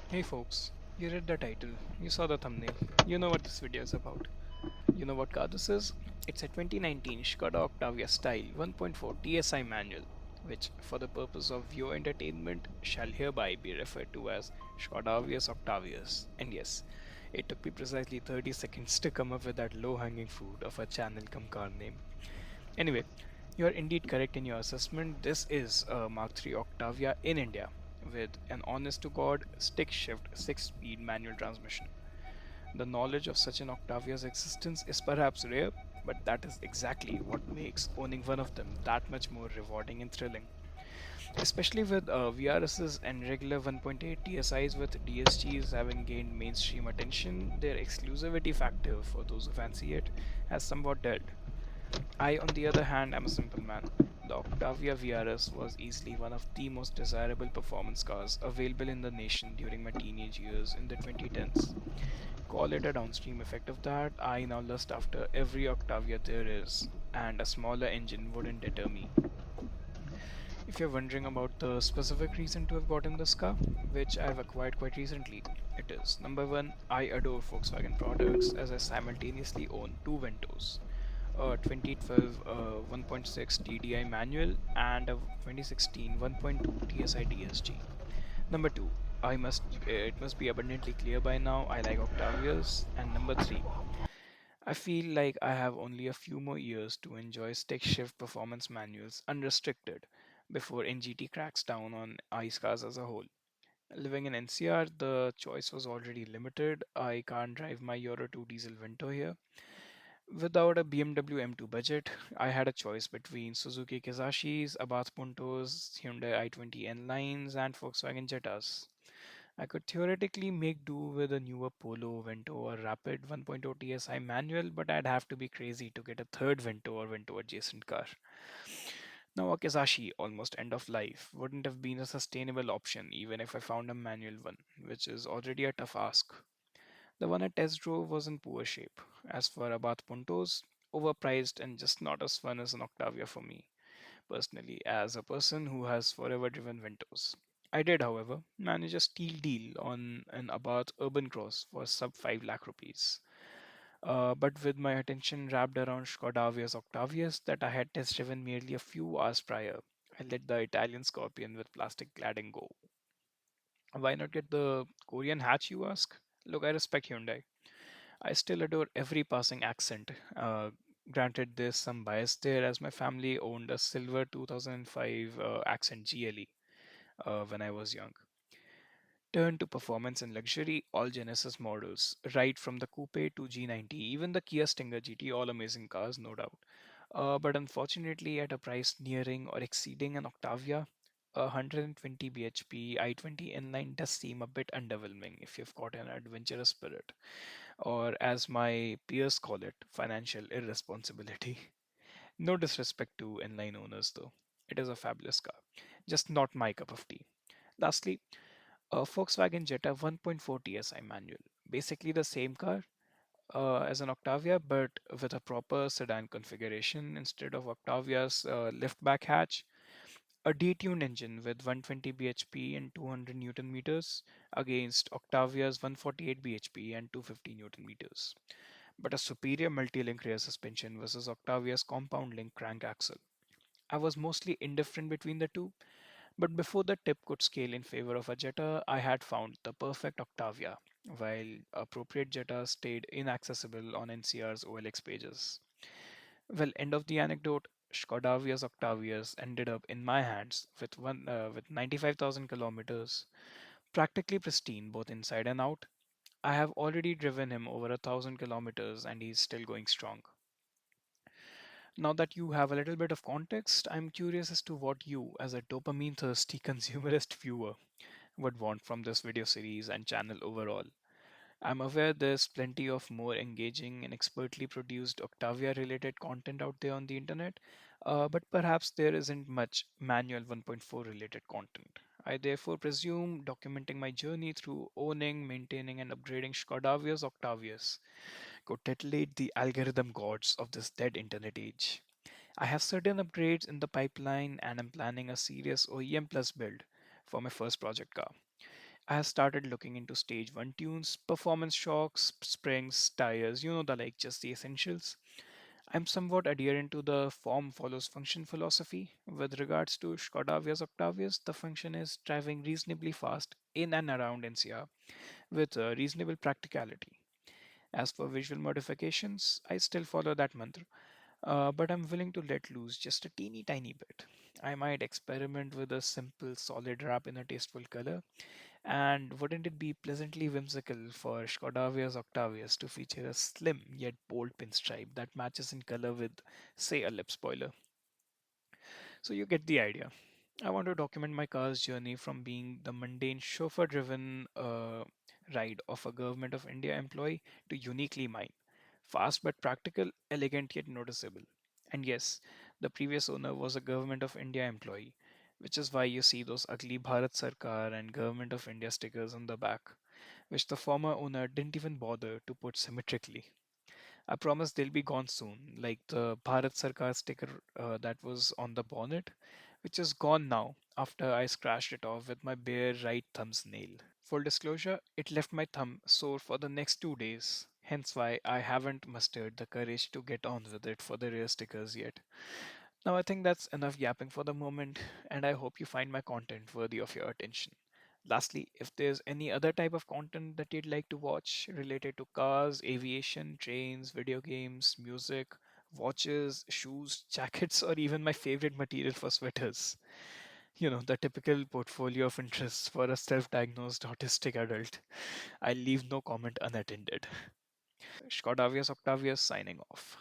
Hey folks, you read the title, you saw the thumbnail, you know what this video is about. You know what car this is? It's a 2019 Škoda Octavia Style 1.4 TSI Manual, which, for the purpose of viewer entertainment, shall hereby be referred to as Škodavius Octavius. And yes, it took me precisely 30 seconds to come up with that low-hanging fruit of a channel come car name. Anyway, you are indeed correct in your assessment. This is a Mark III Octavia in India with an honest to God stick shift 6-speed manual transmission. The knowledge of such an Octavia's existence is perhaps rare, but that is exactly what makes owning one of them that much more rewarding and thrilling. Especially with VRS's and regular 1.8 TSIs with DSGs having gained mainstream attention, their exclusivity factor for those who fancy it has somewhat dulled. I, on the other hand, am a simple man. The Octavia VRS was easily one of the most desirable performance cars available in the nation during my teenage years in the 2010s. Call it a downstream effect of that, I now lust after every Octavia there is, and a smaller engine wouldn't deter me. If you're wondering about the specific reason to have gotten this car, which I've acquired quite recently, it is number one, I adore Volkswagen products as I simultaneously own two Ventos, a 2012 1.6 TDI manual and a 2016 1.2 TSI DSG. Number two, it must be abundantly clear by now I like Octavias. And number three, I feel like I have only a few more years to enjoy stick shift performance manuals unrestricted before NGT cracks down on ICE cars as a whole. Living in NCR, the choice was already limited. I can't drive my Euro 2 diesel Vento here. Without a BMW M2 budget, I had a choice between Suzuki Kizashis, Abarth Puntos, Hyundai i20 N lines, and Volkswagen Jettas. I could theoretically make do with a newer Polo, Vento, or Rapid 1.0 TSI manual, but I'd have to be crazy to get a third Vento or Vento adjacent car. Now, a Kizashi, almost end of life, wouldn't have been a sustainable option even if I found a manual one, which is already a tough ask. The one I test drove was in poor shape. As for Abarth Puntos, overpriced and just not as fun as an Octavia for me personally, as a person who has forever driven Ventos. I did, however, manage a steal deal on an Abarth Urban Cross for sub 5 lakh rupees. But with my attention wrapped around Škodavius Octavius that I had test driven merely a few hours prior, I let the Italian Scorpion with plastic cladding go. Why not get the Korean hatch, you ask? Look, I respect Hyundai. I still adore every passing accent. Granted, there's some bias there as my family owned a silver 2005 accent GLE when I was young. Turn to performance and luxury, all Genesis models, right from the Coupe to G90, even the Kia Stinger GT, all amazing cars, no doubt. But unfortunately, at a price nearing or exceeding an Octavia, a 120 bhp i20 inline does seem a bit underwhelming if you've got an adventurous spirit, or as my peers call it, financial irresponsibility. No disrespect to inline owners, though. It is a fabulous car, just not my cup of tea. Lastly, a Volkswagen Jetta 1.4 TSI manual. Basically the same car as an Octavia, but with a proper sedan configuration instead of Octavia's liftback hatch. A detuned engine with 120 bhp and 200 newton meters against Octavia's 148 bhp and 250 newton meters. But a superior multi-link rear suspension versus Octavia's compound link crank axle. I was mostly indifferent between the two, but before the tip could scale in favor of a Jetta, I had found the perfect Octavia, while appropriate Jetta stayed inaccessible on NCR's OLX pages. Well, end of the anecdote. Škodavius Octavius ended up in my hands with 95,000 kilometers, practically pristine both inside and out. I have already driven him over 1,000 kilometers and he's still going strong. Now that you have a little bit of context, I'm curious as to what you, as a dopamine thirsty consumerist viewer, would want from this video series and channel overall. I'm aware there's plenty of more engaging and expertly produced Octavia related content out there on the internet, but perhaps there isn't much manual 1.4 related content. I therefore presume documenting my journey through owning, maintaining, and upgrading Škodavius Octavius could titillate the algorithm gods of this dead internet age. I have certain upgrades in the pipeline and I'm planning a serious OEM Plus build for my first project car. I have started looking into stage 1 tunes, performance shocks, springs, tires, the like, just the essentials. I'm somewhat adherent to the form follows function philosophy. With regards to Škodavius Octavius, the function is driving reasonably fast in and around NCR with reasonable practicality. As for visual modifications, I still follow that mantra, but I'm willing to let loose just a teeny tiny bit. I might experiment with a simple solid wrap in a tasteful color, and wouldn't it be pleasantly whimsical for Škodavius Octavius to feature a slim yet bold pinstripe that matches in color with, say, a lip spoiler? So you get the idea. I want to document my car's journey from being the mundane chauffeur driven ride of a Government of India employee to uniquely mine. Fast but practical, elegant yet noticeable. And yes, the previous owner was a Government of India employee, which is why you see those ugly Bharat Sarkar and Government of India stickers on the back, which the former owner didn't even bother to put symmetrically. I promise they'll be gone soon, like the Bharat Sarkar sticker that was on the bonnet, which is gone now after I scratched it off with my bare right thumb's nail. Full disclosure, it left my thumb sore for the next 2 days, hence why I haven't mustered the courage to get on with it for the rear stickers yet. Now, I think that's enough yapping for the moment, and I hope you find my content worthy of your attention. Lastly, if there's any other type of content that you'd like to watch related to cars, aviation, trains, video games, music, watches, shoes, jackets, or even my favorite material for sweaters, the typical portfolio of interests for a self diagnosed autistic adult, I'll leave no comment unattended. Škodavius Octavius signing off.